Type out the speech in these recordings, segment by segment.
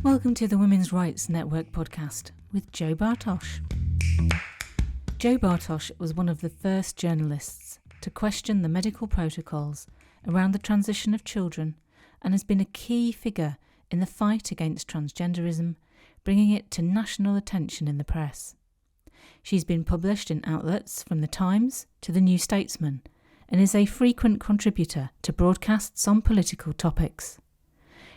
Welcome to the Women's Rights Network podcast with Jo Bartosch. Jo Bartosch was one of the first journalists to question the medical protocols around the transition of children and has been a key figure in the fight against transgenderism, bringing it to national attention in the press. She's been published in outlets from The Times to the New Statesman and is a frequent contributor to broadcasts on political topics.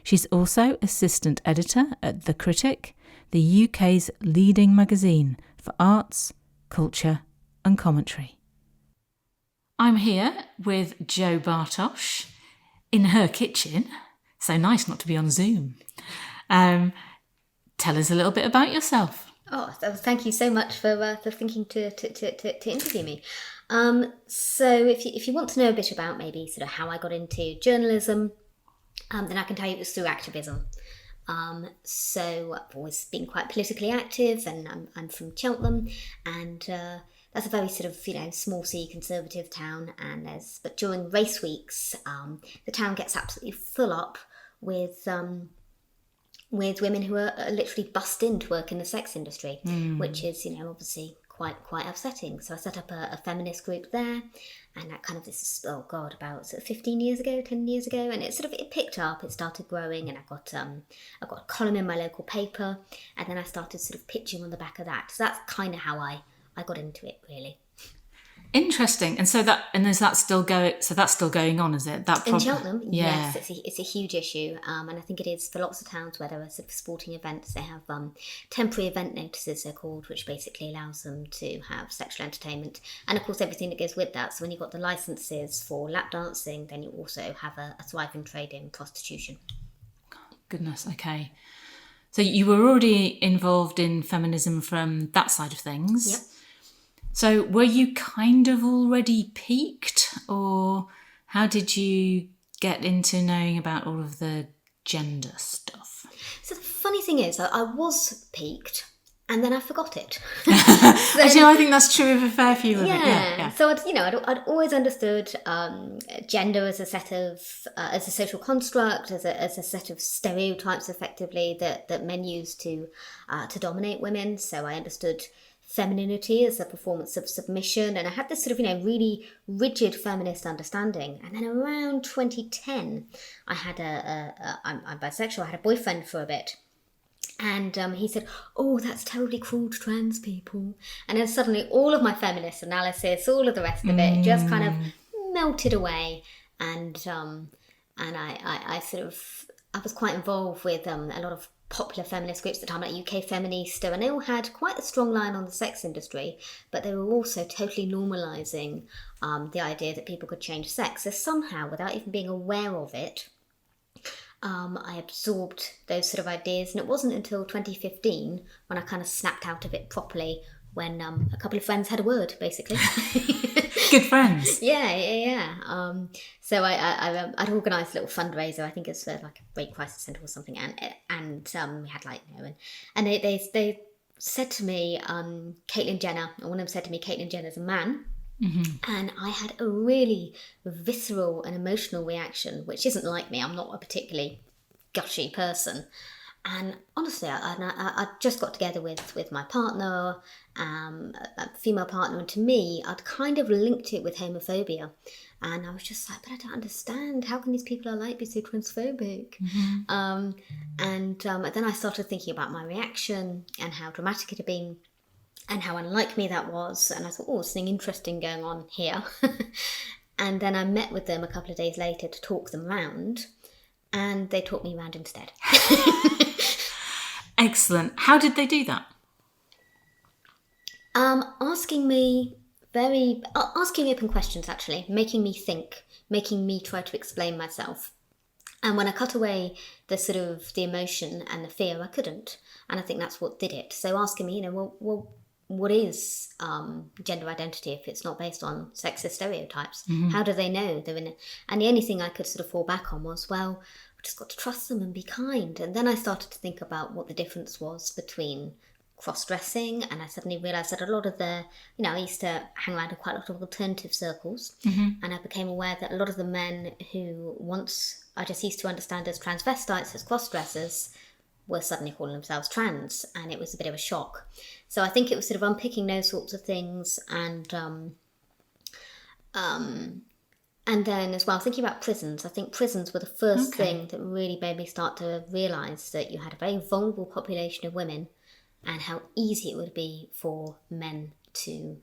She's also assistant editor at The Critic, the UK's leading magazine for arts, culture and commentary. I'm here with Jo Bartosch in her kitchen. So nice not to be on Zoom. Tell us a little bit about yourself. Oh, thank you so much for thinking to interview me. So if you want to know a bit about maybe sort of how I got into journalism, then I can tell you it was through activism. So I've always been quite politically active, and I'm from Cheltenham, and that's a very sort of small C conservative town. But during race weeks, the town gets absolutely full up with women who are literally bussed in to work in the sex industry, which is obviously quite upsetting. So I set up a feminist group there, and that kind of, this is about sort of 10 years ago, and it picked up, it started growing, and I got a column in my local paper, and then I started sort of pitching on the back of that. So that's kind of how I got into it, really. Interesting. And is that still going? So that's still going on, is it? In Cheltenham, yeah. Yes, it's a huge issue, and I think it is for lots of towns where there are sort of sporting events. They have temporary event notices, they're called, which basically allows them to have sexual entertainment, and of course everything that goes with that. So when you've got the licences for lap dancing, then you also have a thriving trade in prostitution. Goodness, okay. So you were already involved in feminism from that side of things. Yep. So were you kind of already peaked, or how did you get into knowing about all of the gender stuff? So the funny thing is, I was peaked, and then I forgot it. Actually, I think that's true of a fair few of it. Yeah. So I'd always understood gender as a set of as a social construct, as a set of stereotypes, effectively that men use to dominate women. So I understood femininity as a performance of submission, and I had this sort of really rigid feminist understanding. And then around 2010, I had I'm bisexual. I had a boyfriend for a bit, and he said, "Oh, that's terribly cruel to trans people." And then suddenly, all of my feminist analysis, all of the rest of it, just kind of melted away. And I was quite involved with a lot of popular feminist groups at the time, like UK Feminista, and they all had quite a strong line on the sex industry, but they were also totally normalising the idea that people could change sex. So somehow, without even being aware of it, I absorbed those sort of ideas, and it wasn't until 2015 when I kind of snapped out of it properly, when a couple of friends had a word, basically. Good friends. Yeah. So I'd organised a little fundraiser. I think it's for like a rape crisis centre or something, and we had and they said to me, Caitlyn Jenner, and one of them said to me, Caitlyn Jenner's a man. Mm-hmm. And I had a really visceral and emotional reaction, which isn't like me. I'm not a particularly gushy person. And honestly, I just got together with my partner, a female partner, and to me, I'd kind of linked it with homophobia. And I was just like, but I don't understand. How can these people I like be so transphobic? Mm-hmm. And then I started thinking about my reaction and how dramatic it had been and how unlike me that was. And I thought, oh, something interesting going on here. And then I met with them a couple of days later to talk them round. And they talked me round instead. Excellent. How did they do that? Asking me open questions, actually, making me think, making me try to explain myself. And when I cut away the emotion and the fear, I couldn't. And I think that's what did it. So asking me, well, what is gender identity if it's not based on sexist stereotypes? Mm-hmm. How do they know they're in it? And the only thing I could sort of fall back on was, well, I just got to trust them and be kind. And then I started to think about what the difference was between cross-dressing, and I suddenly realised that a lot of I used to hang around in quite a lot of alternative circles, mm-hmm. and I became aware that a lot of the men who once I just used to understand as transvestites, as cross-dressers, were suddenly calling themselves trans, and it was a bit of a shock. So I think it was sort of unpicking those sorts of things, and then as well, thinking about prisons. I think prisons were the first thing that really made me start to realise that you had a very vulnerable population of women, and how easy it would be for men to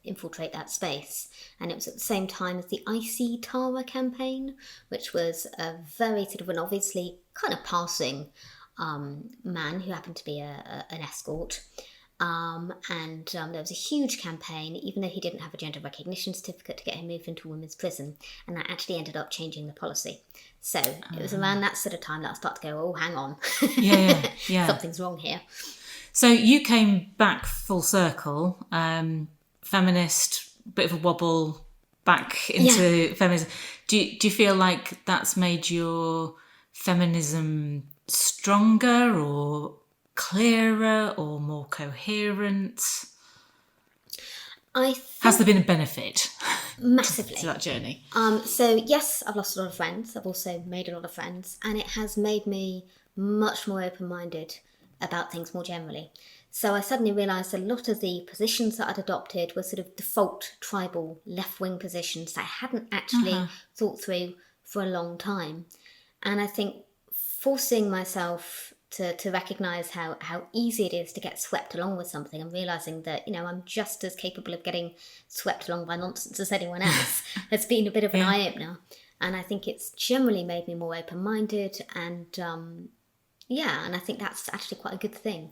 infiltrate that space. And it was at the same time as the IC Tara campaign, which was a very sort of an obviously kind of passing man who happened to be an escort. And there was a huge campaign, even though he didn't have a gender recognition certificate, to get him moved into a women's prison, and that actually ended up changing the policy. So it was around that sort of time that I started to go, oh, hang on, yeah. something's wrong here. So you came back full circle, feminist, bit of a wobble back into feminism. Do you feel like that's made your feminism stronger or clearer or more coherent? Has there been a benefit massively to that journey? So yes, I've lost a lot of friends. I've also made a lot of friends, and it has made me much more open-minded about things more generally. So I suddenly realised a lot of the positions that I'd adopted were sort of default tribal left-wing positions that I hadn't actually thought through for a long time. And I think forcing myself to recognise how easy it is to get swept along with something, and realising that, I'm just as capable of getting swept along by nonsense as anyone else has been a bit of an eye-opener. And I think it's generally made me more open-minded, and and I think that's actually quite a good thing.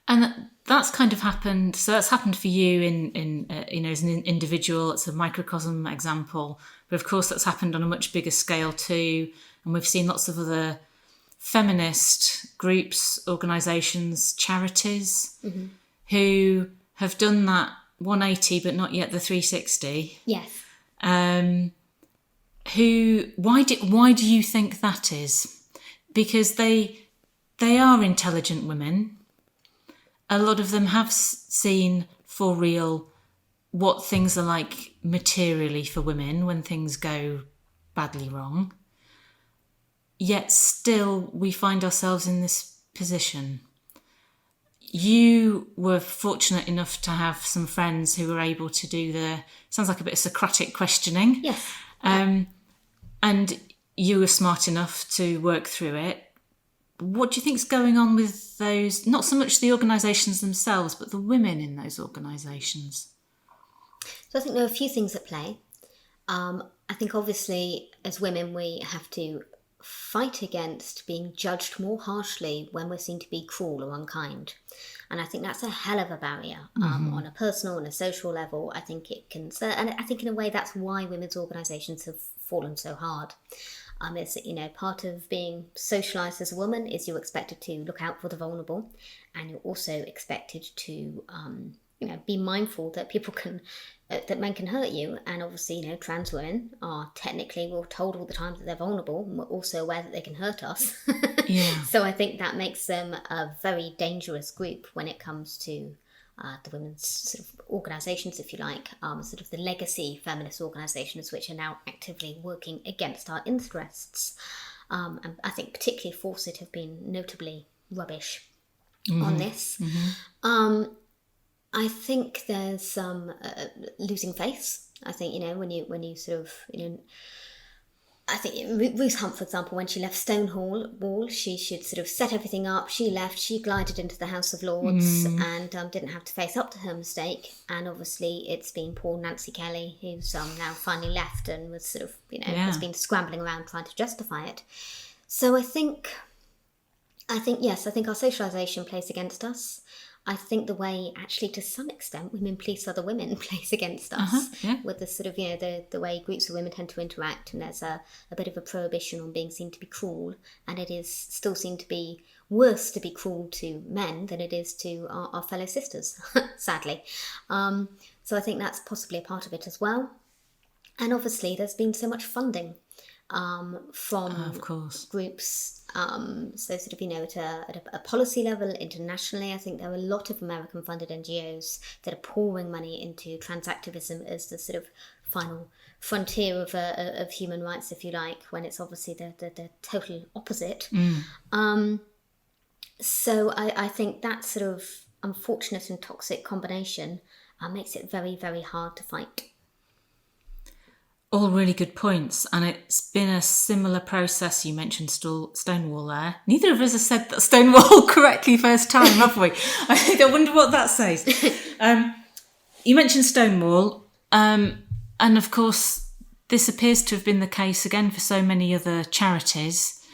And that's kind of happened. So that's happened for you in as an individual. It's a microcosm example, but of course that's happened on a much bigger scale too. And we've seen lots of other feminist groups, organisations, charities who have done that 180, but not yet the 360. Yes. Why do you think that is? Because they are intelligent women. A lot of them have seen for real what things are like materially for women when things go badly wrong. Yet still we find ourselves in this position. You were fortunate enough to have some friends who were able to do sounds like a bit of Socratic questioning. Yes. And you were smart enough to work through it. What do you think's going on with those, not so much the organisations themselves, but the women in those organisations? So I think there are a few things at play. I think obviously as women we have to fight against being judged more harshly when we're seen to be cruel or unkind. And I think that's a hell of a barrier on a personal and a social level. I think it can, and I think in a way that's why women's organisations have fallen so hard. It's, part of being socialised as a woman is you're expected to look out for the vulnerable, and you're also expected to, be mindful that that men can hurt you. And obviously, trans women are technically, we're told all the time that they're vulnerable, and we're also aware that they can hurt us. Yeah. So I think that makes them a very dangerous group when it comes to the women's sort of organisations, if you like, sort of the legacy feminist organisations, which are now actively working against our interests. And I think particularly Fawcett have been notably rubbish on this. I think there's some losing face. I think, when you sort of, I think Ruth Hunt, for example, when she left Stonewall, she should sort of set everything up. She left, she glided into the House of Lords and didn't have to face up to her mistake. And obviously it's been poor Nancy Kelly who's now finally left and was sort of, has been scrambling around trying to justify it. So I think yes, I think our socialisation plays against us. I think the way, actually, to some extent, women police other women plays against us with the sort of, the way groups of women tend to interact, and there's a bit of a prohibition on being seen to be cruel, and it is still seen to be worse to be cruel to men than it is to our fellow sisters, sadly. So I think that's possibly a part of it as well. And obviously there's been so much funding from of course. Groups. So sort of, at a policy level, internationally, I think there are a lot of American-funded NGOs that are pouring money into transactivism as the sort of final frontier of human rights, if you like, when it's obviously the total opposite. So I think that sort of unfortunate and toxic combination makes it very, very hard to fight. All really good points, and it's been a similar process. You mentioned Stonewall there. Neither of us has said that Stonewall correctly first time, have we? I wonder what that says. You mentioned Stonewall, and of course this appears to have been the case again for so many other charities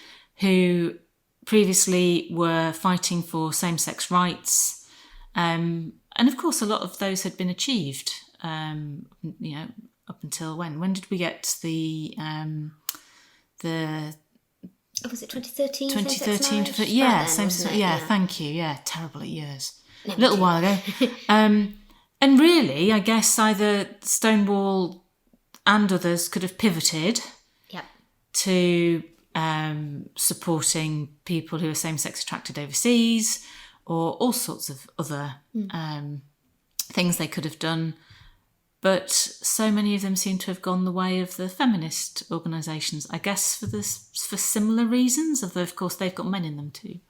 who previously were fighting for same-sex rights, and of course a lot of those had been achieved, up until when? When did we get the was it 2013? 2013, yeah, thank you. Yeah, terrible at years. A little while ago. And really, I guess either Stonewall and others could have pivoted to supporting people who are same-sex attracted overseas, or all sorts of other things they could have done. But so many of them seem to have gone the way of the feminist organisations, I guess for similar reasons, although of course they've got men in them too.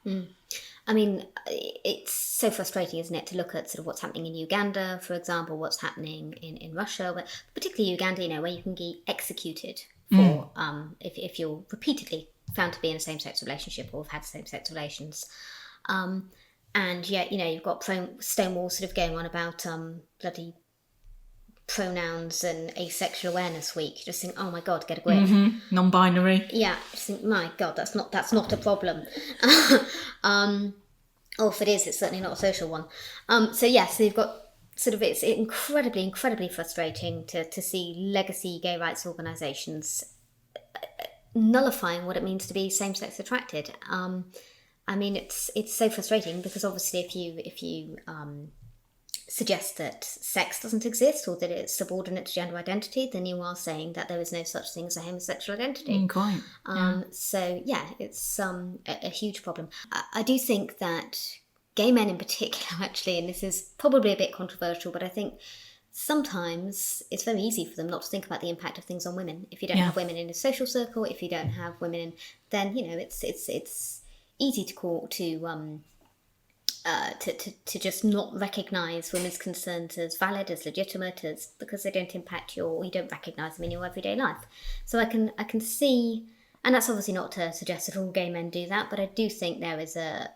I mean, it's so frustrating, isn't it, to look at sort of what's happening in Uganda, for example, what's happening in Russia, particularly Uganda, where you can get executed for if you're repeatedly found to be in a same-sex relationship or have had same-sex relations. And yet, you've got Stonewall sort of going on about bloody pronouns and asexual awareness week. You just think, oh my god, get a grip. Non-binary. Yeah, just think, my god, that's not a problem. Or if it is, it's certainly not a social one. So you've got sort of, it's incredibly frustrating to see legacy gay rights organisations nullifying what it means to be same-sex attracted. I mean, it's so frustrating because obviously if you suggest that sex doesn't exist or that it's subordinate to gender identity, then you are saying that there is no such thing as a homosexual identity. Quite. So it's a huge problem. I do think that gay men in particular, actually, and this is probably a bit controversial, but I think sometimes it's very easy for them not to think about the impact of things on women. If you don't have women in a social circle, if you don't have women in, then it's easy to just not recognise women's concerns as valid, as legitimate, as because they don't impact you don't recognise them in your everyday life. So I can see, and that's obviously not to suggest that all gay men do that, but I do think there is a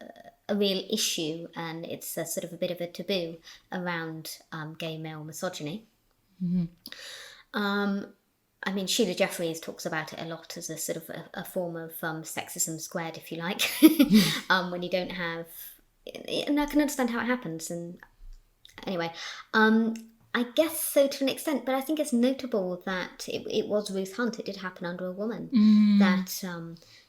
real issue, and it's a sort of a bit of a taboo around gay male misogyny. I mean, Sheila Jeffreys talks about it a lot as a sort of a form of sexism squared, if you like, when you don't have. And I can understand how it happens. And anyway, I guess so to an extent, but I think it's notable that it was Ruth Hunt. It did happen under a woman.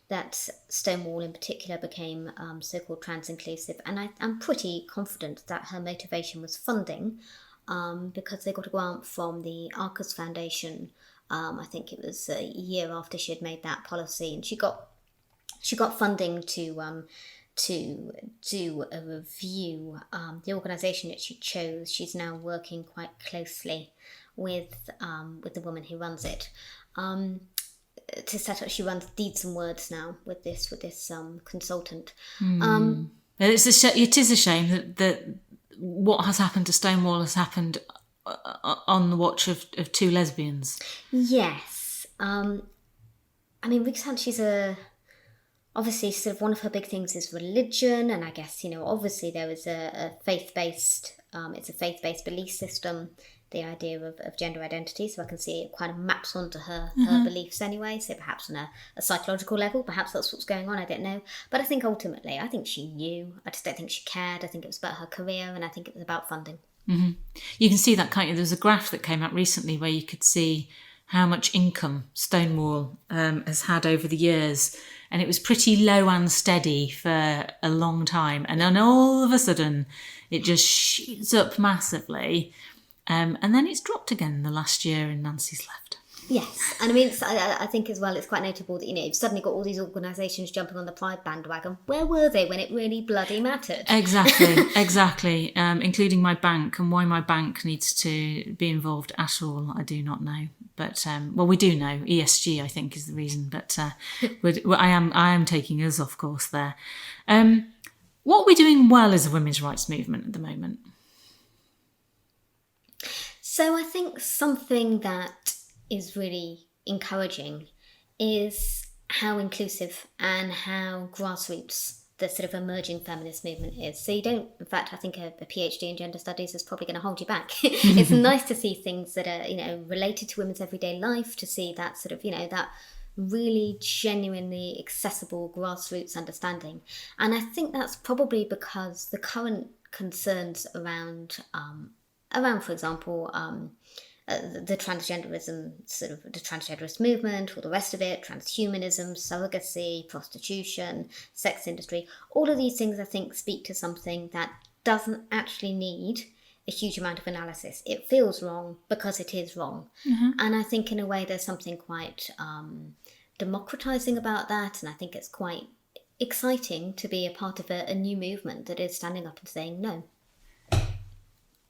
That Stonewall in particular became so-called trans-inclusive. And I'm pretty confident that her motivation was funding, because they got a grant from the Arcus Foundation. I think it was a year after she had made that policy, and she got funding to do a review. The organisation that she chose, she's now working quite closely with the woman who runs it to set up. She runs Deeds and Words now with this consultant. It is a shame that what has happened to Stonewall has happened on the watch of two lesbians. Yes. I mean, Ruth Hunt, she's obviously sort of one of her big things is religion, and I guess, obviously there is a faith-based, it's a faith-based belief system, the idea of gender identity, so I can see it kind of maps onto her beliefs anyway, so perhaps on a psychological level, perhaps that's what's going on, I don't know. But I think ultimately, I think she knew, I just don't think she cared, I think it was about her career, and I think it was about funding. You can see that, can't you? There was a graph that came out recently where you could see how much income Stonewall has had over the years, and it was pretty low and steady for a long time, and then all of a sudden it just shoots up massively, and then it's dropped again in the last year and Nancy's left. Yes, and I mean, I think as well, it's quite notable that, you've suddenly got all these organisations jumping on the Pride bandwagon. Where were they when it really bloody mattered? Exactly. Including my bank, and why my bank needs to be involved at all, I do not know. But, we do know. ESG, I think, is the reason. But I am taking us off course there. What are we doing well as a women's rights movement at the moment? So I think something that is really encouraging is how inclusive and how grassroots the sort of emerging feminist movement is. So you don't, in fact, I think a PhD in gender studies is probably going to hold you back. It's nice to see things that are, related to women's everyday life, to see that sort of, that really genuinely accessible grassroots understanding. And I think that's probably because the current concerns around, for example, the transgenderism, sort of the transgenderist movement, all the rest of it, transhumanism, surrogacy, prostitution, sex industry, all of these things I think speak to something that doesn't actually need a huge amount of analysis. It feels wrong because it is wrong. Mm-hmm. And I think in a way there's something quite democratizing about that, and I think it's quite exciting to be a part of a new movement that is standing up and saying no.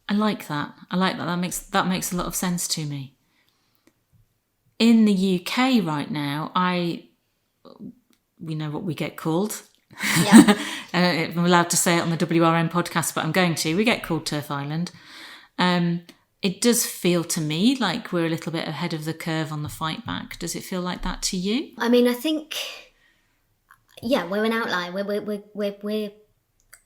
I like that. That makes a lot of sense to me. In the UK right now, we know what we get called. Yeah. I'm allowed to say it on the WRN podcast, but I'm going to. We get called Turf Island. It does feel to me like we're a little bit ahead of the curve on the fight back. Does it feel like that to you? I mean, I think, we're an outlier. We're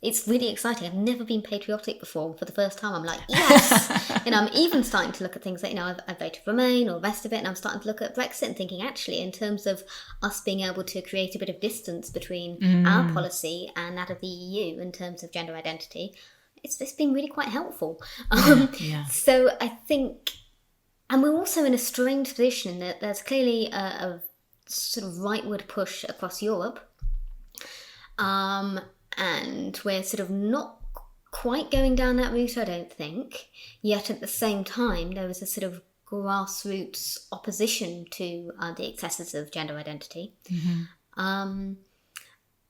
it's really exciting. I've never been patriotic before. For the first time, I'm like, yes! I'm even starting to look at things like, I voted for Remain or the rest of it, and I'm starting to look at Brexit and thinking, actually, in terms of us being able to create a bit of distance between our policy and that of the EU in terms of gender identity, it's been really quite helpful. So I think, and we're also in a strange position in that there's clearly a sort of rightward push across Europe. And we're sort of not quite going down that route, I don't think. Yet at the same time, there is a sort of grassroots opposition to the excesses of gender identity. Mm-hmm.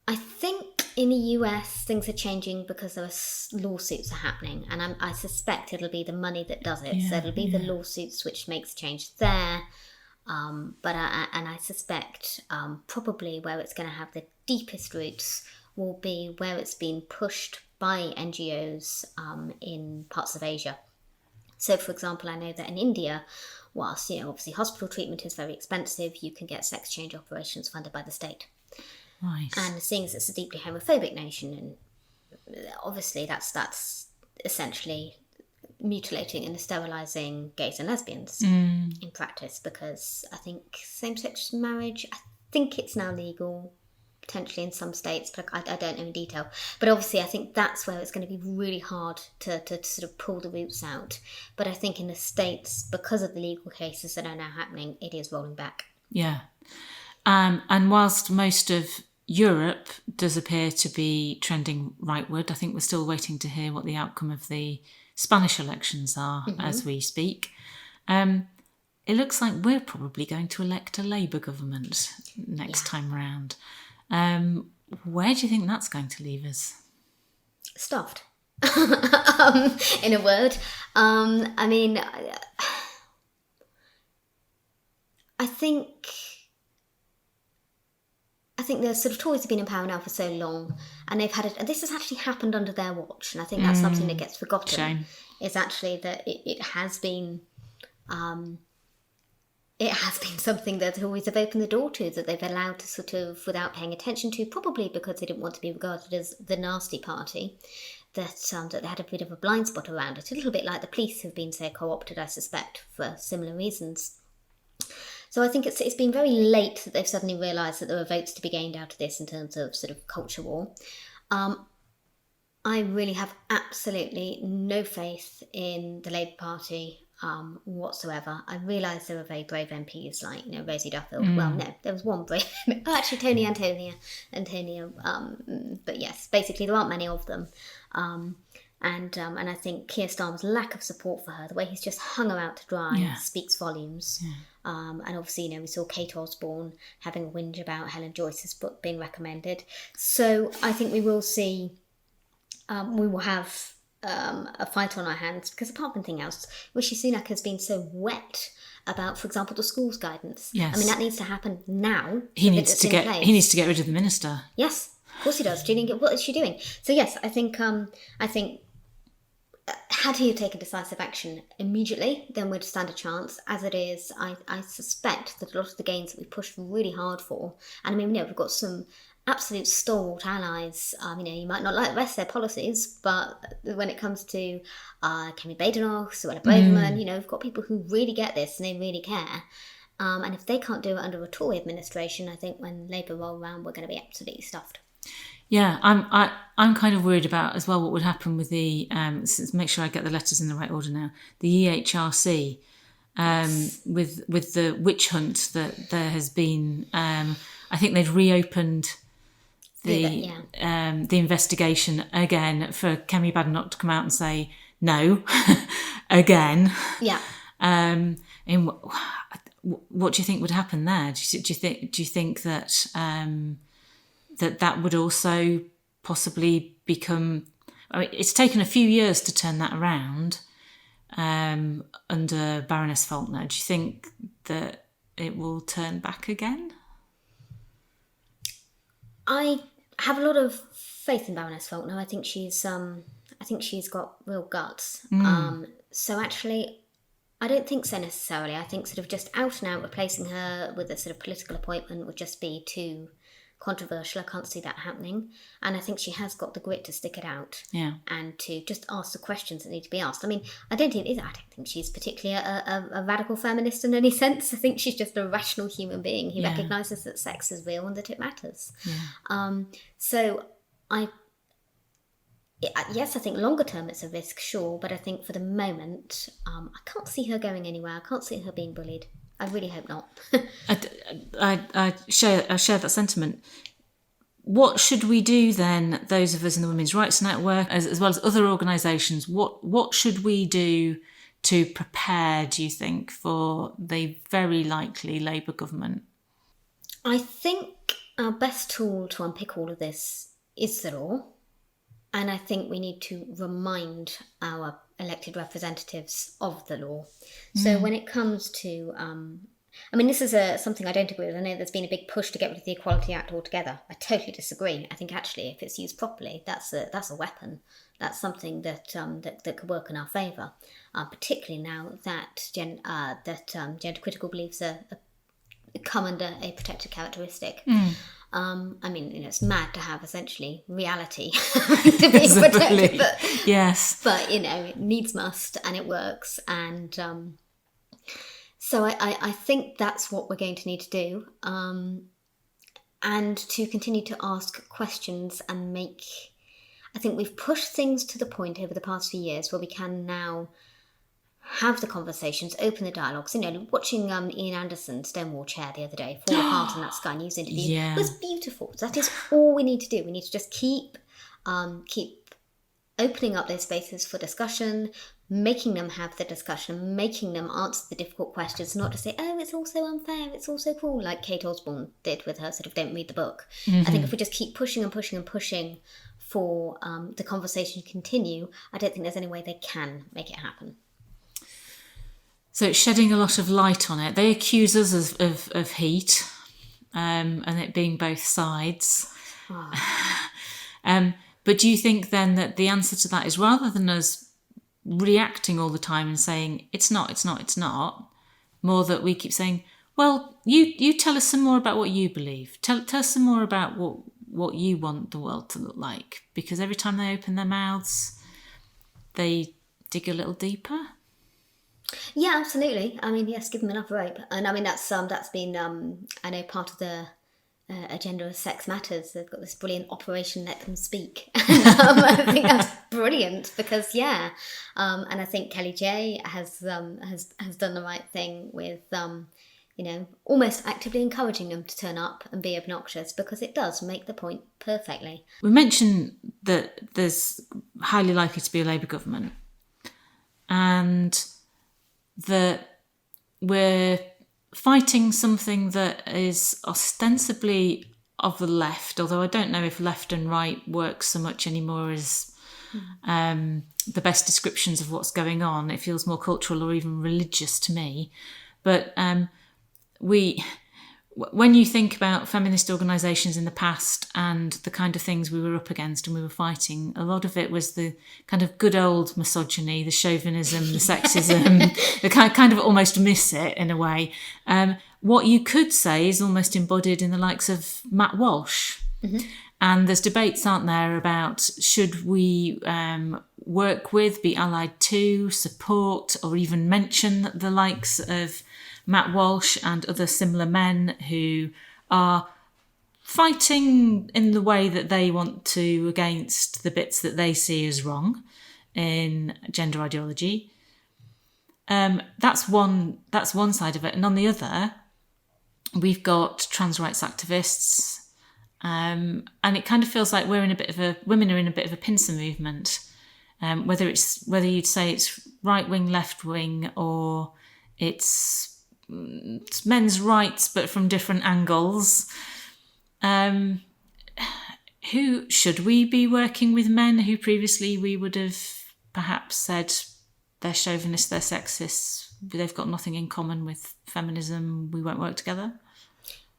I think in the US, things are changing because there are lawsuits are happening. And I suspect it'll be the money that does it. Yeah, so it'll be the lawsuits which makes change there. But I suspect probably where it's going to have the deepest roots will be where it's been pushed by NGOs in parts of Asia. So, for example, I know that in India, whilst, obviously hospital treatment is very expensive, you can get sex change operations funded by the state. Right. And seeing as it's a deeply homophobic nation, and obviously that's essentially mutilating and sterilising gays and lesbians in practice, because I think same-sex marriage, I think it's now legal, potentially in some states, but I don't know in detail. But obviously I think that's where it's going to be really hard to sort of pull the roots out. But I think in the States, because of the legal cases that are now happening, it is rolling back. Yeah. And whilst most of Europe does appear to be trending rightward, I think we're still waiting to hear what the outcome of the Spanish elections are as we speak. It looks like we're probably going to elect a Labour government next time round. Where do you think that's going to leave us? Stuffed. In a word. I mean, I think the sort of Tories have been in power now for so long, and they've had this has actually happened under their watch, and I think that's something that gets forgotten. Shame. Is actually that it has been something that Tories have opened the door to, that they've allowed to sort of, without paying attention to, probably because they didn't want to be regarded as the nasty party, that they had a bit of a blind spot around it, a little bit like the police have been, say, co-opted, I suspect, for similar reasons. So I think it's been very late that they've suddenly realised that there are votes to be gained out of this in terms of sort of culture war. I really have absolutely no faith in the Labour Party whatsoever. I realise there were very brave MPs like, Rosie Duffield. Well, no, there was one brave actually Tony Antonia, but yes, basically there aren't many of them. And I think Keir Starmer's lack of support for her, the way he's just hung her out to dry, speaks volumes. Yeah. And obviously, we saw Kate Osborne having a whinge about Helen Joyce's book being recommended. So I think we will see, we will have a fight on our hands, because apart from anything else, Rishi Sunak has been so wet about, for example, the schools guidance. Yes. I mean, that needs to happen now. He needs to get rid of the minister. Yes. Of course he does. Do you think, what is she doing? So yes, I think had he taken decisive action immediately, then we'd stand a chance. As it is, I suspect that a lot of the gains that we pushed really hard for, and I mean, we've got some absolute stalwart allies. You might not like the rest of their policies, but when it comes to Kemi Badenoch, Suella Braverman, we've got people who really get this and they really care. And if they can't do it under a Tory administration, I think when Labour roll around, we're going to be absolutely stuffed. Yeah, I'm kind of worried about as well what would happen with the make sure I get the letters in the right order now. The EHRC, with the witch hunt that there has been. I think they've reopened the investigation again for Kemi Badenoch to come out and say no again. Yeah. And what do you think would happen there? Do you think that that would also possibly become... I mean, it's taken a few years to turn that around under Baroness Faulkner. Do you think that it will turn back again? I have a lot of faith in Baroness Faulkner. I think she's got real guts. So actually, I don't think so necessarily. I think sort of just out and out replacing her with a sort of political appointment would just be too controversial. I can't see that happening. And I think she has got the grit to stick it out. Yeah. And to just ask the questions that need to be asked. I mean, I don't think she's particularly a radical feminist in any sense. I think she's just a rational human being who recognises that sex is real and that it matters. Yeah. Yes, I think longer term it's a risk, sure, but I think for the moment, I can't see her going anywhere. I can't see her being bullied. I really hope not. I share that sentiment. What should we do then, those of us in the Women's Rights Network, as well as other organisations, what should we do to prepare, do you think, for the very likely Labour government? I think our best tool to unpick all of this is the law. And I think we need to remind our elected representatives of the law. So when it comes to, this is something I don't agree with. I know there's been a big push to get rid of the Equality Act altogether. I totally disagree. I think actually, if it's used properly, that's a weapon. That's something that could work in our favour, particularly now that gender critical beliefs are come under a protected characteristic. It's mad to have essentially reality to be protected, but yes, but it needs must, and it works, and so I think that's what we're going to need to do, and to continue to ask questions and make. I think we've pushed things to the point over the past few years where we can now have the conversations, open the dialogues. Watching Ian Anderson, Stonewall Chair, the other day, fall apart in that Sky News interview was beautiful. That is all we need to do. We need to just keep opening up those spaces for discussion, making them have the discussion, making them answer the difficult questions, not to say, oh, it's all so unfair, it's all so cruel, like Kate Osborne did with her sort of don't read the book. I think if we just keep pushing and pushing and pushing for the conversation to continue, I don't think there's any way they can make it happen. So it's shedding a lot of light on it. They accuse us of heat, and it being both sides. But do you think then that the answer to that is, rather than us reacting all the time and saying, it's not, more that we keep saying, well, you tell us some more about what you believe. Tell us some more about what you want the world to look like. Because every time they open their mouths, they dig a little deeper. Yeah, absolutely. Yes, give them enough rope. And that's been, I know, part of the agenda of Sex Matters. They've got this brilliant Operation Let Them Speak. I think that's brilliant because, and I think Kelly J has done the right thing with, almost actively encouraging them to turn up and be obnoxious, because it does make the point perfectly. We mentioned that there's highly likely to be a Labour government, and that we're fighting something that is ostensibly of the left, although I don't know if left and right works so much anymore as the best descriptions of what's going on. It feels more cultural or even religious to me. But we when you think about feminist organisations in the past and the kind of things we were up against and we were fighting, a lot of it was the kind of good old misogyny, the chauvinism, the sexism, the kind of almost miss it in a way. What you could say is almost embodied in the likes of Matt Walsh. Mm-hmm. And there's debates, aren't there, about should we work with, be allied to, support, or even mention the likes of Matt Walsh and other similar men who are fighting in the way that they want to against the bits that they see as wrong in gender ideology. That's one side of it. And on the other, we've got trans rights activists. And it kind of feels like women are in a bit of a pincer movement. Whether you'd say it's right wing, left wing, or it's men's rights, but from different angles. Who should we be working with men who previously we would have perhaps said they're chauvinists, they're sexists, they've got nothing in common with feminism, we won't work together?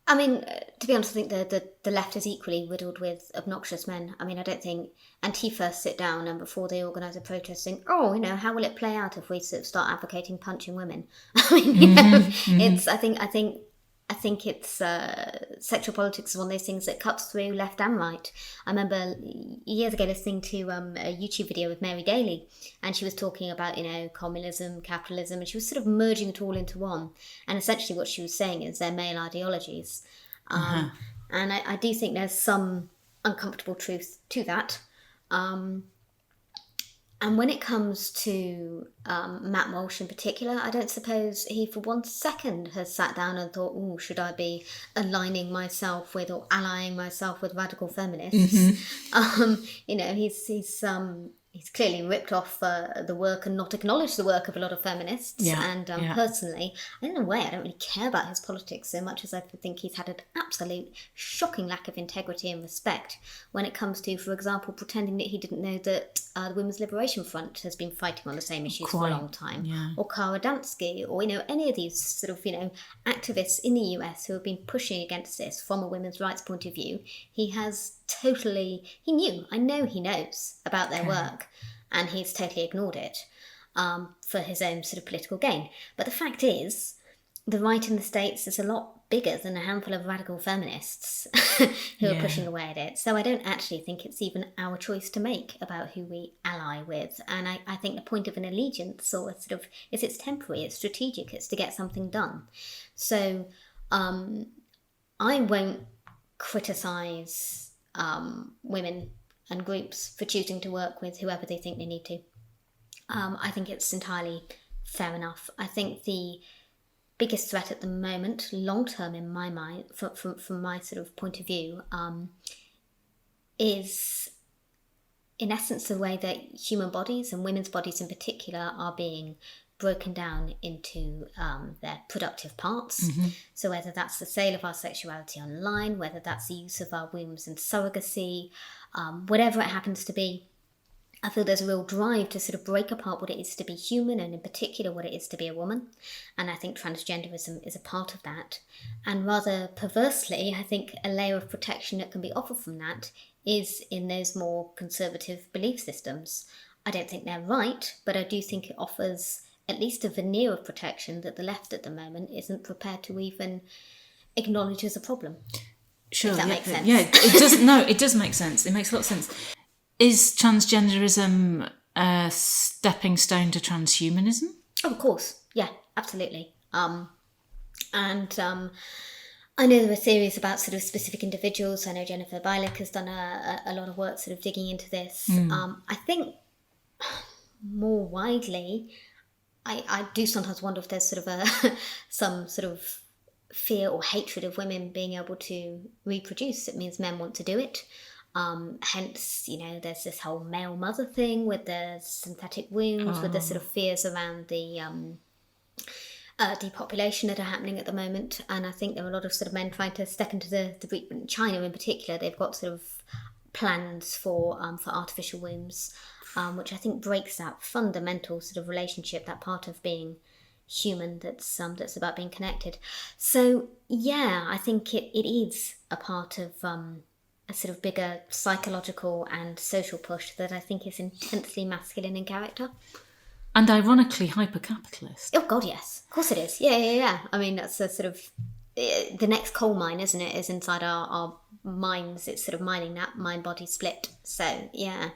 I mean, to be honest, I think the left is equally riddled with obnoxious men. I mean, I don't think Antifa sit down and before they organise a protest think, how will it play out if we sort of start advocating punching women? I mean, it's. I think it's sexual politics is one of those things that cuts through left and right. I remember years ago listening to a YouTube video with Mary Daly, and she was talking about communism, capitalism, and she was sort of merging it all into one. And essentially, what she was saying is they're male ideologies, and I do think there's some uncomfortable truth to that. And when it comes to Matt Walsh in particular, I don't suppose he for 1 second has sat down and thought, should I be aligning myself with or allying myself with radical feminists? Mm-hmm. He's clearly ripped off the work and not acknowledged the work of a lot of feminists. Personally, in a way, I don't really care about his politics so much as I think he's had an absolute shocking lack of integrity and respect when it comes to, for example, pretending that he didn't know that the Women's Liberation Front has been fighting on the same issues for a long time. Yeah. Or Kara Dansky, or any of these sort of activists in the US who have been pushing against this from a women's rights point of view. I know he knows about their work, and he's totally ignored it for his own sort of political gain. But the fact is, the right in the States is a lot bigger than a handful of radical feminists who are pushing away at it. So I don't actually think it's even our choice to make about who we ally with. And I think the point of an allegiance or it's temporary, it's strategic, it's to get something done. So I won't criticise women and groups for choosing to work with whoever they think they need to. I think it's entirely fair enough. I think the biggest threat at the moment, long term in my mind, from my sort of point of view, is in essence the way that human bodies and women's bodies in particular are being broken down into their productive parts. Mm-hmm. So whether that's the sale of our sexuality online, whether that's the use of our wombs in surrogacy, whatever it happens to be, I feel there's a real drive to sort of break apart what it is to be human and in particular what it is to be a woman. And I think transgenderism is a part of that. And rather perversely, I think a layer of protection that can be offered from that is in those more conservative belief systems. I don't think they're right, but I do think it offers at least a veneer of protection that the left at the moment isn't prepared to even acknowledge as a problem. Sure, if that makes sense. Yeah, it does. No, it does make sense. It makes a lot of sense. Is transgenderism a stepping stone to transhumanism? Oh, of course. Yeah, absolutely. I know there are theories about sort of specific individuals. I know Jennifer Bialik has done a lot of work sort of digging into this. I think more widely, I do sometimes wonder if there's sort of some sort of fear or hatred of women being able to reproduce. It means men want to do it. Hence, there's this whole male mother thing with the synthetic wombs, with the sort of fears around the depopulation that are happening at the moment. And I think there are a lot of sort of men trying to step into the China in particular. They've got sort of plans for artificial wombs, which I think breaks that fundamental sort of relationship, that part of being human, that's about being connected. So yeah, I think it is a part of a sort of bigger psychological and social push that I think is intensely masculine in character. And ironically hyper-capitalist. Oh God, yes. Of course it is. Yeah. I mean, that's a sort of the next coal mine, isn't it? Is inside our minds. It's sort of mining that mind-body split. So, yeah.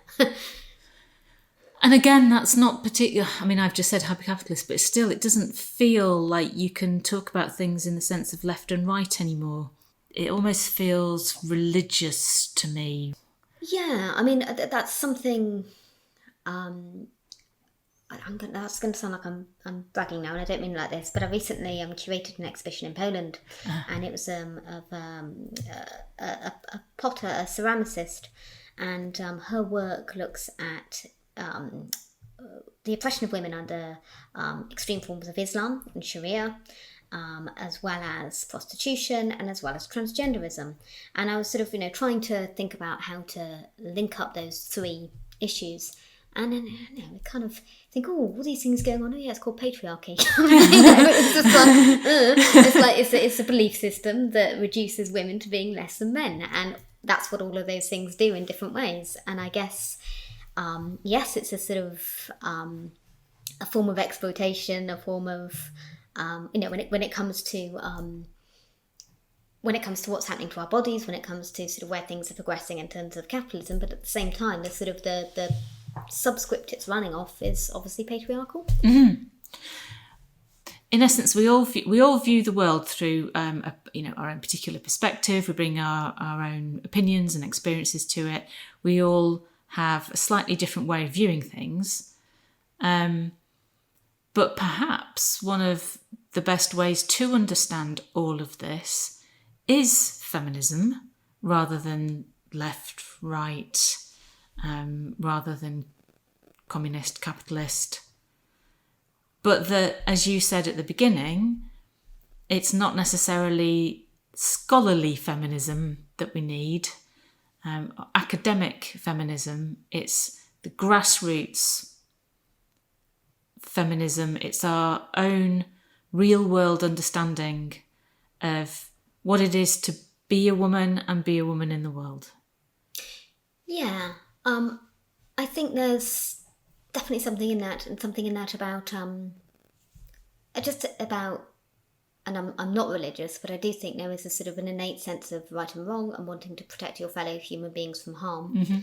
And again, that's not particular. I mean, I've just said hyper-capitalist, but still, it doesn't feel like you can talk about things in the sense of left and right anymore. It almost feels religious to me. Yeah, I mean, that's something... that's going to sound like I'm bragging now, and I don't mean it like this, but I recently curated an exhibition in Poland, and it was of a potter, a ceramicist, and her work looks at the oppression of women under extreme forms of Islam and Sharia, as well as prostitution and as well as transgenderism. And I was sort of, trying to think about how to link up those three issues. And then we kind of think, all these things going on. Oh yeah, it's called patriarchy. It's a belief system that reduces women to being less than men, and that's what all of those things do in different ways. And I guess, yes, it's a sort of a form of exploitation, a form of when it comes to what's happening to our bodies, when it comes to sort of where things are progressing in terms of capitalism, but at the same time, the sort of the subscript it's running off is obviously patriarchal. Mm-hmm. In essence, we all view the world through our own particular perspective. We bring our own opinions and experiences to it. We all have a slightly different way of viewing things. But perhaps one of the best ways to understand all of this is feminism, rather than left, right, rather than communist, capitalist. But that, as you said at the beginning, it's not necessarily scholarly feminism that we need, academic feminism. It's the grassroots feminism. It's our own real-world understanding of what it is to be a woman and be a woman in the world. Yeah. I think there's definitely something in that, and something in that about just about, and I'm not religious, but I do think there is a sort of an innate sense of right and wrong and wanting to protect your fellow human beings from harm. Mm-hmm.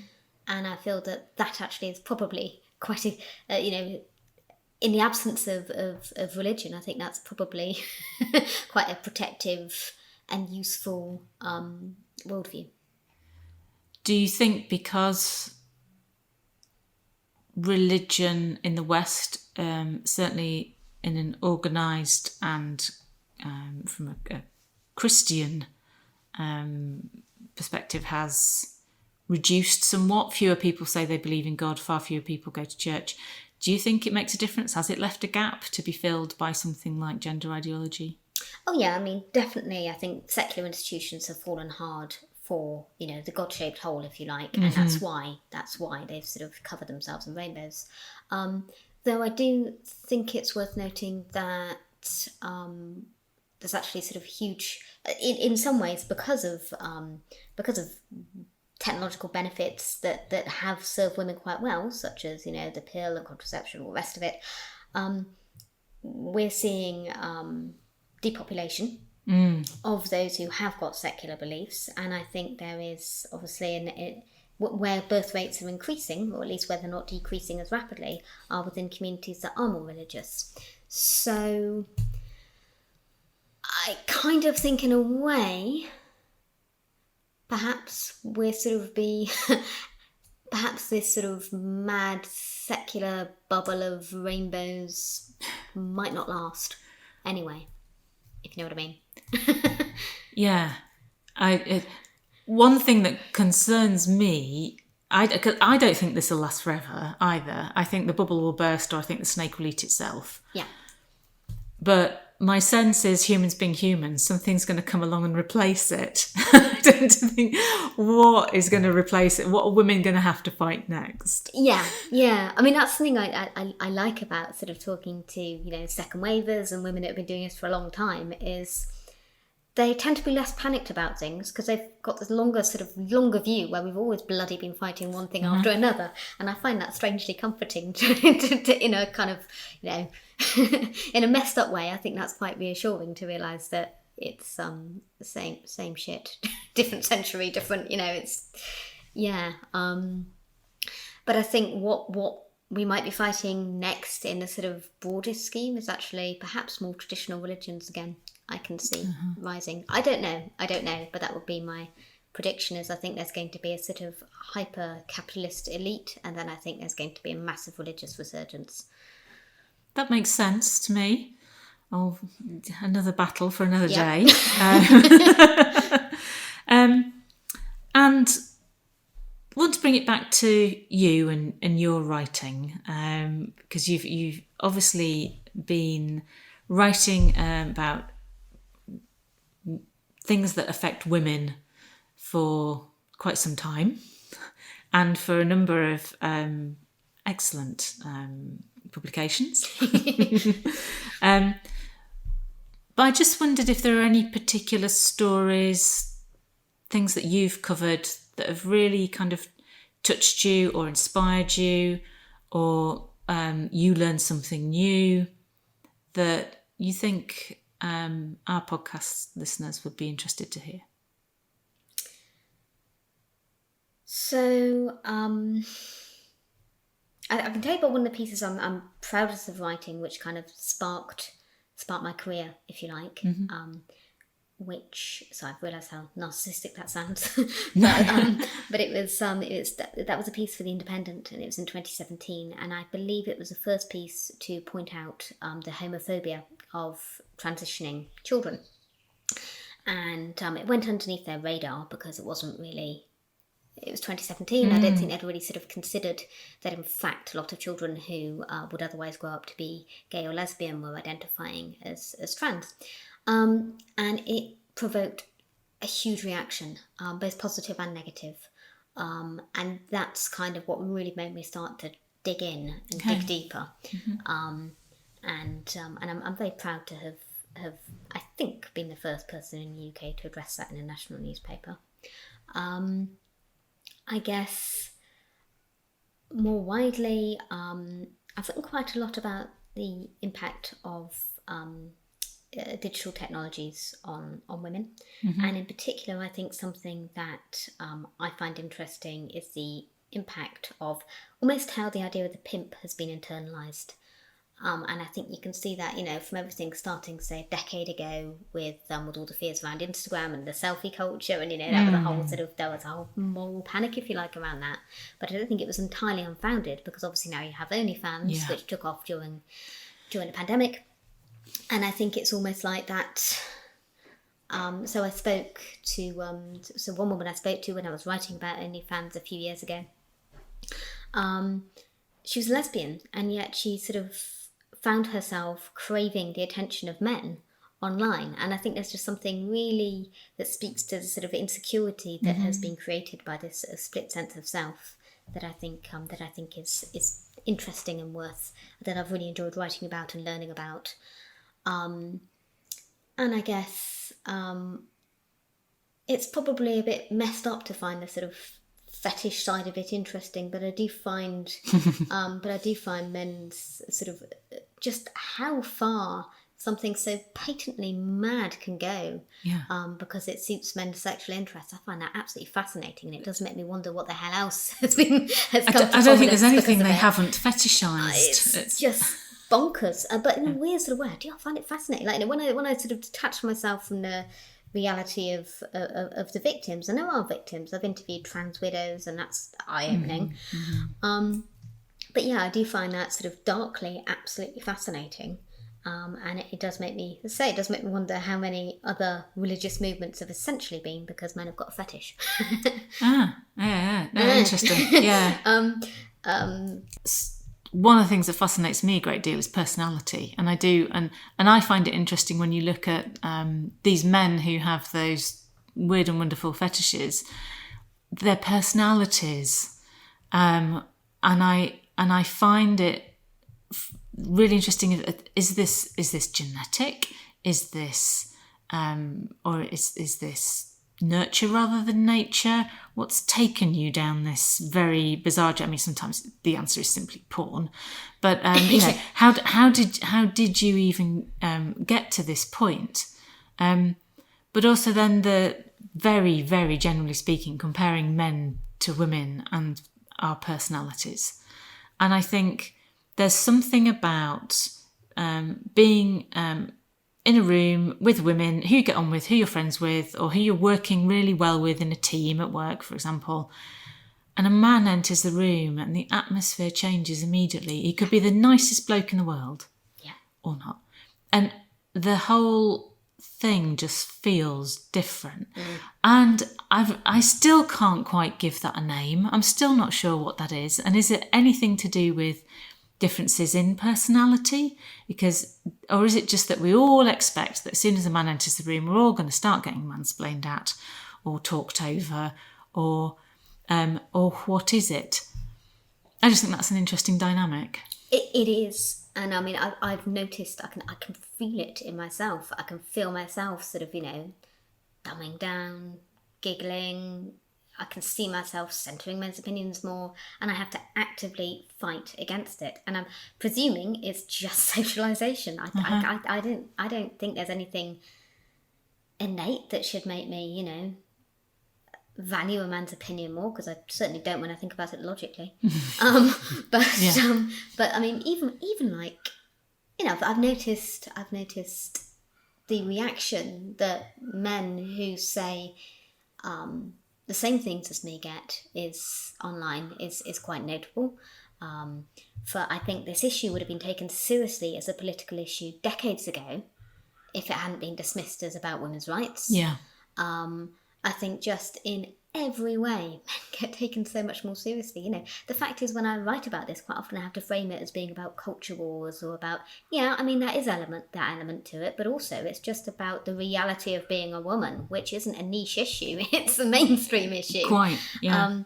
And I feel that actually is probably quite a, in the absence of religion, I think that's probably quite a protective and useful worldview. Do you think because religion in the West, certainly in an organised and from a Christian perspective, has reduced somewhat? Fewer people say they believe in God, far fewer people go to church. Do you think it makes a difference? Has it left a gap to be filled by something like gender ideology? Oh yeah, I mean, definitely. I think secular institutions have fallen hard for, the God-shaped hole, if you like, and that's why they've sort of covered themselves in rainbows. Though I do think it's worth noting that there's actually sort of huge, in some ways, because of technological benefits that have served women quite well, such as the pill and contraception, all the rest of it. We're seeing depopulation of those who have got secular beliefs, and I think there is obviously where birth rates are increasing, or at least where they're not decreasing as rapidly, are within communities that are more religious. So I kind of think, in a way, perhaps we're sort of perhaps this sort of mad secular bubble of rainbows might not last anyway, if you know what I mean. Yeah. One thing that concerns me, I don't think this will last forever either. I think the bubble will burst, or I think the snake will eat itself. Yeah. But my sense is humans being humans, something's going to come along and replace it. I don't think what is going to replace it. What are women going to have to fight next? Yeah. I mean, that's something I like about sort of talking to, second wavers and women that have been doing this for a long time, is they tend to be less panicked about things because they've got this longer view where we've always bloody been fighting one thing after another. And I find that strangely comforting to in a kind of, in a messed up way. I think that's quite reassuring to realise that it's the same shit, different century, different, it's, yeah. But I think what we might be fighting next in a sort of broadest scheme is actually perhaps more traditional religions again. I can see rising. I don't know, but that would be my prediction. Is I think there's going to be a sort of hyper-capitalist elite, and then I think there's going to be a massive religious resurgence. That makes sense to me. Oh, another battle for another day. And I want to bring it back to you and your writing, because you've obviously been writing about things that affect women for quite some time, and for a number of excellent publications. But I just wondered if there are any particular stories, things that you've covered that have really kind of touched you or inspired you, or you learned something new that you think our podcast listeners would be interested to hear. So I can tell you about one of the pieces I'm proudest of writing, which kind of sparked my career, if you like. Which, so I've realised how narcissistic that sounds. But it was that was a piece for The Independent, and it was in 2017, and I believe it was the first piece to point out the homophobia of transitioning children, and it went underneath their radar because it was 2017. I don't think they'd really sort of considered that in fact a lot of children who would otherwise grow up to be gay or lesbian were identifying as trans. And it provoked a huge reaction, both positive and negative. And that's kind of what really made me start to dig in and dig deeper. And I'm very proud to have, I think, been the first person in the UK to address that in a national newspaper. I guess more widely, I've written quite a lot about the impact of digital technologies on women, and in particular I think something that I find interesting is the impact of almost how the idea of the pimp has been internalised, and I think you can see that from everything starting say a decade ago with all the fears around Instagram and the selfie culture, and there was a whole moral panic, if you like, around that. But I don't think it was entirely unfounded, because obviously now you have OnlyFans, which took off during the pandemic. And I think it's almost like that. So I spoke to one woman I spoke to when I was writing about OnlyFans a few years ago. She was a lesbian, and yet she sort of found herself craving the attention of men online. And I think there's just something really that speaks to the sort of insecurity that has been created by this split sense of self that I think is interesting and that I've really enjoyed writing about and learning about. And I guess it's probably a bit messed up to find the sort of fetish side of it interesting, but I do find men's sort of just how far something so patently mad can go, because it suits men's sexual interests. I find that absolutely fascinating, and it does make me wonder what the hell else has come to I don't think there's anything they haven't fetishised. It's just bonkers, but in a weird sort of way. I find it fascinating. Like when I sort of detach myself from the reality of the victims, and there are victims. I've interviewed trans widows, and that's eye-opening. But yeah, I do find that sort of darkly absolutely fascinating. And it does make me wonder how many other religious movements have essentially been because men have got a fetish. No, interesting. Yeah. one of the things that fascinates me a great deal is personality. And I find it interesting when you look at these men who have those weird and wonderful fetishes, their personalities. And I find it really interesting. Is this genetic? Is this or is this nurture rather than nature? What's taken you down this very bizarre journey? I mean, sometimes the answer is simply porn, but how did you even get to this point? But also then the very, very generally speaking, comparing men to women and our personalities. And I think there's something about being in a room with women who you get on with, who you're friends with, or who you're working really well with in a team at work, for example, and a man enters the room and the atmosphere changes immediately. He could be the nicest bloke in the world, or not. And the whole thing just feels different. And I still can't quite give that a name. I'm still not sure what that is. And is it anything to do with differences in personality? Or is it just that we all expect that as soon as a man enters the room, we're all going to start getting mansplained at or talked over, or what is it? I just think that's an interesting dynamic. It is. And I mean, I've noticed, I can feel it in myself. I can feel myself sort of, dumbing down, giggling. I can see myself centering men's opinions more, and I have to actively fight against it. And I'm presuming it's just socialisation. I don't think there's anything innate that should make me, value a man's opinion more, because I certainly don't when I think about it logically. But I mean, even like, I've noticed the reaction that men who say the same things as me get is online is quite notable. For I think this issue would have been taken seriously as a political issue decades ago if it hadn't been dismissed as about women's rights. Yeah. I think just in every way, men get taken so much more seriously. The fact is, when I write about this, quite often I have to frame it as being about culture wars or about, that is that element to it, but also it's just about the reality of being a woman, which isn't a niche issue, it's a mainstream issue. Quite, yeah.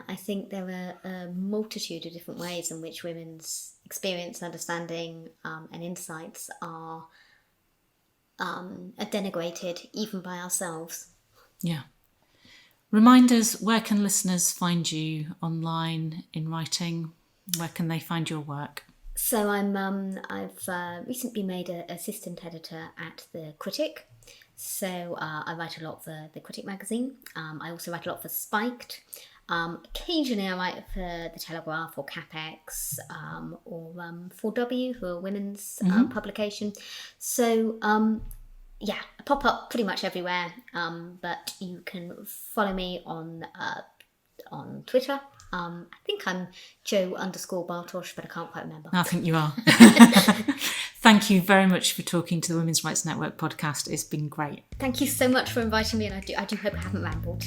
I think there are a multitude of different ways in which women's experience, understanding, and insights are denigrated even by ourselves. Yeah. Remind us, where can listeners find you online, in writing? Where can they find your work? So I've recently been made an assistant editor at the Critic. So I write a lot for the Critic magazine. I also write a lot for Spiked. Occasionally I write for The Telegraph or CapX or 4W, who are a women's publication. So I pop up pretty much everywhere, but you can follow me on Twitter. I think I'm Jo_Bartosch, but I can't quite remember. I think you are. Thank you very much for talking to the Women's Rights Network podcast. It's been great. Thank you so much for inviting me, and I do hope I haven't rambled.